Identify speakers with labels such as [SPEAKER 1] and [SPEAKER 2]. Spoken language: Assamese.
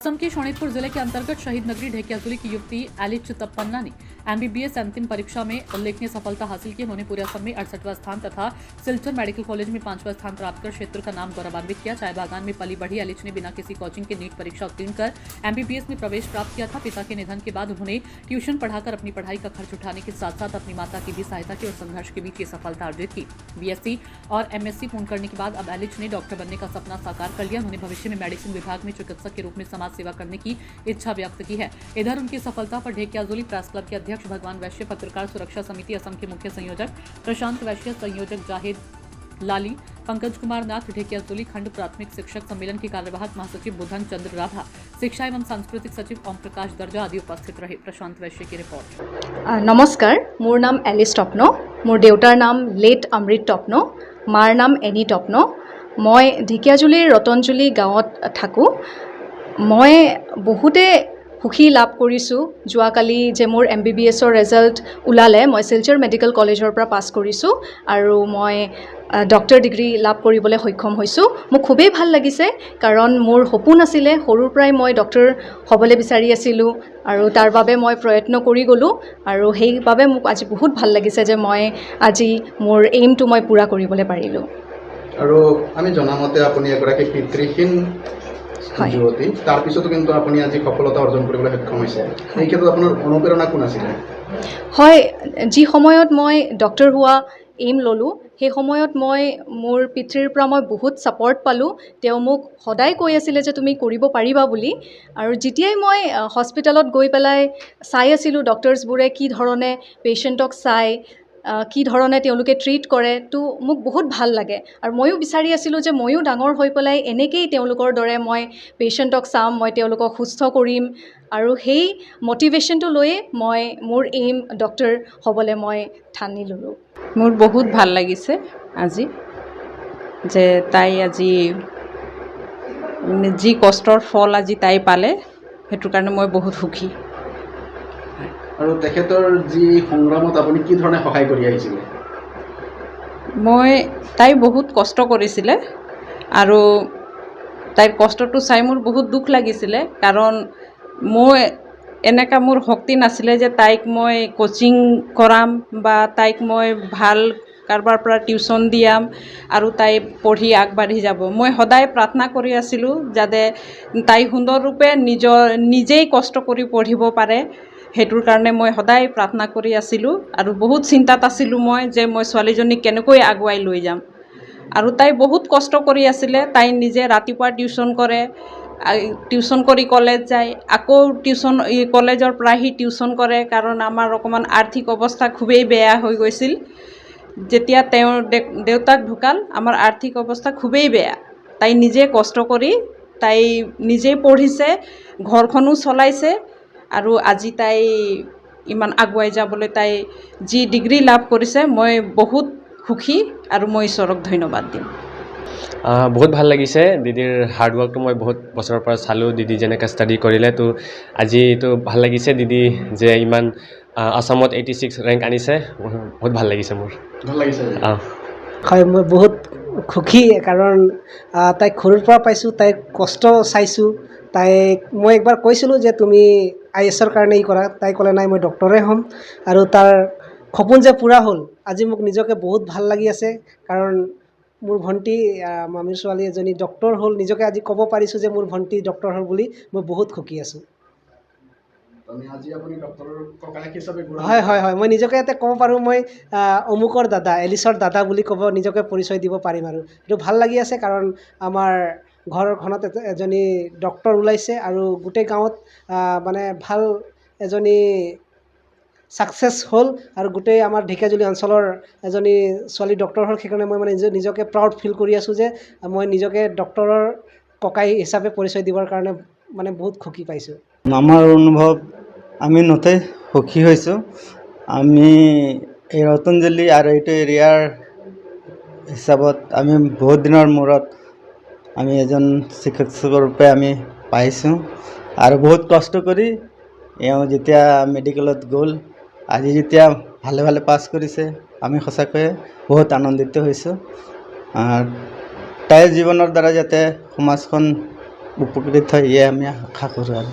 [SPEAKER 1] असम के शोणितपुर जिले के अंतर्गत शहीद नगरी ढेकियाजुली की युवती एलिच तप्पन्ना ने एमबीबीएस अंतिम परीक्षा में उल्लेखनीय सफलता हासिल की। उन्होंने पूरे असम में 68वां स्थान तथा सिलचर मेडिकल कॉलेज में 5वां स्थान प्राप्त कर क्षेत्र का नाम गौरवान्वित किया। चाय बागान में पली बढ़ी एलिच ने बिना किसी कोचिंग के नीट परीक्षा उत्तीर्ण कर एमबीबीएस में प्रवेश प्राप्त किया था। पिता के निधन के बाद उन्होंने ट्यूशन पढ़ाकर अपनी पढ़ाई का खर्च उठाने के साथ साथ अपनी माता की भी सहायता की और संघर्ष के बीच ये सफलता अर्जित की। बीएससी और एमएससी पूर्ण करने के बाद अब एलिच ने डॉक्टर बनने का सपना साकार कर लिया। उन्होंने भविष्य में मेडिसिन विभाग में चिकित्सक के रूप में समाज सेवा करने की इच्छा व्यक्त की है। इधर उनकी सफलता पर ढेकियाजुली प्रेस क्लब के अध्यक्ष भगवान वैश्य, पत्रकार सुरक्षा समिति असम के मुख्य संयोजक प्रशांत वैश्य, संयोजक जाहिद लाली, पंकज कुमार नाथ, ढेकियाजुली खंड प्राथमिक शिक्षक सम्मेलन के कार्यवाहक महासचिव बुधन चंद्र राभा, शिक्षा एवं सांस्कृतिक सचिव ओम प्रकाश दर्जा आदि उपस्थित रहे। प्रशांत वैश्य की रिपोर्ट।
[SPEAKER 2] नमस्कार, मोर नाम एलिस टपनो। मोर देउतार नाम लेट अमृत टपनो, मार नाम एनी टपनो। मैं ढेकियाजुलिर रतनजुली गाँवत थाकूँ। मैं बहुते সুখী লাভ কৰিছোঁ। যোৱাকালি যে মোৰ MBBSৰ ৰিজাল্ট ওলালে, মই শিলচৰ মেডিকেল কলেজৰ পৰা পাছ কৰিছোঁ আৰু মই ডক্টৰ ডিগ্ৰী লাভ কৰিবলৈ সক্ষম হৈছোঁ। মোক খুবেই ভাল লাগিছে, কাৰণ মোৰ সপোন আছিলে, সৰুৰ পৰাই মই ডক্টৰ হ'বলৈ বিচাৰি আছিলোঁ আৰু তাৰ বাবে মই প্ৰয়ত্ন কৰি গ'লোঁ আৰু সেইবাবে মোক আজি বহুত ভাল লাগিছে যে মই আজি মোৰ এইমটো মই পূৰা কৰিবলৈ পাৰিলোঁ।
[SPEAKER 3] আৰু আমি জনামতে আপুনি এগৰাকী পিতৃহীন যুৱতী, তাৰপিছতো কিন্তু আপুনি আজি সফলতা অৰ্জন কৰিবলৈ সক্ষম হৈছে। এই ক্ষেত্ৰত আপোনাৰ অনুপ্ৰেৰণা কোন আছিলে?
[SPEAKER 2] হয়, যি সময়ত মই ডক্টৰ হোৱা এইম ল'লোঁ, সেই সময়ত মই মোৰ পিতৃৰ পৰা মই বহুত ছাপৰ্ট পালোঁ। তেওঁ মোক সদায় কৈ আছিলে যে তুমি কৰিব পাৰিবা বুলি। আৰু যেতিয়াই মই হস্পিটেলত গৈ পেলাই চাই আছিলোঁ ডক্টৰছবোৰে কি ধৰণে পেচেণ্টক চাই, কি ধৰণে তেওঁলোকে ট্ৰিট কৰে, তো মোক বহুত ভাল লাগে আৰু ময়ো বিচাৰি আছিলোঁ যে ময়ো ডাঙৰ হৈ পেলাই এনেকেই তেওঁলোকৰ দৰে মই পেচেণ্টক চাম, মই তেওঁলোকক সুস্থ কৰিম আৰু সেই মটিভেশ্যনটো লৈয়ে মই মোৰ এইম ডক্টৰ হ'বলৈ মই ঠানি ল'লোঁ।
[SPEAKER 4] মোৰ বহুত ভাল লাগিছে আজি যে তাই আজি যি কষ্টৰ ফল আজি তাই পালে, সেইটো কাৰণে মই বহুত সুখী।
[SPEAKER 3] আৰু তেখেতৰ যি সংগ্ৰামত আপুনি কি ধৰণে সহায় কৰি আহিছিলে?
[SPEAKER 4] তাই বহুত কষ্ট কৰিছিলে আৰু তাইৰ কষ্টটো চাই মোৰ বহুত দুখ লাগিছিলে, কাৰণ মই এনেকুৱা মোৰ শক্তি নাছিলে যে তাইক মই কোচিং কৰাম বা তাইক মই ভাল কাৰোবাৰ পৰা টিউশ্যন দিয়াম আৰু তাই পঢ়ি আগবাঢ়ি যাব। মই সদায় প্ৰাৰ্থনা কৰি আছিলোঁ যাতে তাই সুন্দৰৰূপে নিজেই কষ্ট কৰি পঢ়িব পাৰে। সেইটোৰ কাৰণে মই সদায় প্ৰাৰ্থনা কৰি আছিলোঁ আৰু বহুত চিন্তাত আছিলোঁ মই যে মই ছোৱালীজনীক কেনেকৈ আগুৱাই লৈ যাম। আৰু তাই বহুত কষ্ট কৰি আছিলে। তাই নিজে ৰাতিপুৱা টিউশ্যন কৰে, টিউশ্যন কৰি কলেজ যায়, আকৌ কলেজৰ পৰা আহি টিউশ্যন কৰে, কাৰণ আমাৰ অকণমান আৰ্থিক অৱস্থা খুবেই বেয়া হৈ গৈছিল। যেতিয়া তেওঁৰ দেউতাক ঢুকাল, আমাৰ আৰ্থিক অৱস্থা খুবেই বেয়া। তাই নিজে কষ্ট কৰি তাই নিজেই পঢ়িছে, ঘৰখনো চলাইছে আৰু আজি তাই ইমান আগুৱাই যাবলৈ তাই যি ডিগ্ৰী লাভ কৰিছে, মই বহুত সুখী আৰু মই ঈশ্বৰক ধন্যবাদ দিম।
[SPEAKER 5] বহুত ভাল লাগিছে। দিদিৰ হাৰ্ডৱৰ্কটো মই বহুত বছৰৰ পৰা চালোঁ। দিদি যেনেকৈ ষ্টাডি কৰিলে, তো আজিতো ভাল লাগিছে দিদি যে ইমান আসামত 86 ৰেংক আনিছে। বহুত ভাল লাগিছে মোৰ।
[SPEAKER 3] ভাল লাগিছে?
[SPEAKER 6] হয়, মই বহুত সুখী, কাৰণ তাইক সৰুৰ পৰা পাইছোঁ, তাইক কষ্ট চাইছোঁ। মই একবাৰ কৈছিলোঁ যে তুমি IASৰ কাৰণে কৰা, তাই ক'লে নাই মই ডক্টৰে হ'ম, আৰু তাৰ সপোন যে পূৰা হ'ল, আজি মোক নিজকে বহুত ভাল লাগি আছে, কাৰণ মোৰ ভণ্টি মামীৰ ছোৱালী এজনী ডক্টৰ হ'ল। নিজকে আজি ক'ব পাৰিছোঁ যে মোৰ ভণ্টি ডক্টৰ হ'ল বুলি মই বহুত সুখী আছোঁ। হয় হয় হয়, মই নিজকে ইয়াতে ক'ব পাৰোঁ, মই অমুকৰ দাদা, এলিছৰ দাদা বুলি নিজকে পৰিচয় দিব পাৰিম। আৰু এইটো ভাল লাগি আছে, কাৰণ আমাৰ ঘৰখনত এজনী ডক্টৰ ওলাইছে আৰু গোটেই গাঁৱত মানে ভাল এজনী ছাকচেছ হ'ল, আৰু গোটেই আমাৰ ঢেকিয়াজুলি অঞ্চলৰ এজনী ছোৱালী ডক্টৰ হ'ল। সেইকাৰণে মই মানে নিজকে প্ৰাউড ফিল কৰি আছোঁ যে মই নিজকে ডক্টৰৰ ককাই হিচাপে পৰিচয় দিবৰ কাৰণে মানে বহুত সুখী পাইছোঁ।
[SPEAKER 7] আমাৰ অনুভৱ, আমি নথৈ সুখী হৈছোঁ। আমি এই ৰতনজলি আৰু এইটো এৰিয়াৰ হিচাপত আমি বহুত দিনৰ মূৰত আমি এজন চিকিৎসকৰ ৰূপে আমি পাইছোঁ, আৰু বহুত কষ্ট কৰি এওঁ যেতিয়া মেডিকেলত গ'ল, আজি যেতিয়া ভালে ভালে পাছ কৰিছে, আমি সঁচাকৈয়ে বহুত আনন্দিত হৈছোঁ। তাইৰ জীৱনৰ দ্বাৰা যাতে সমাজখন উপকৃত হয় ইয়ে আমি আশা কৰোঁ আৰু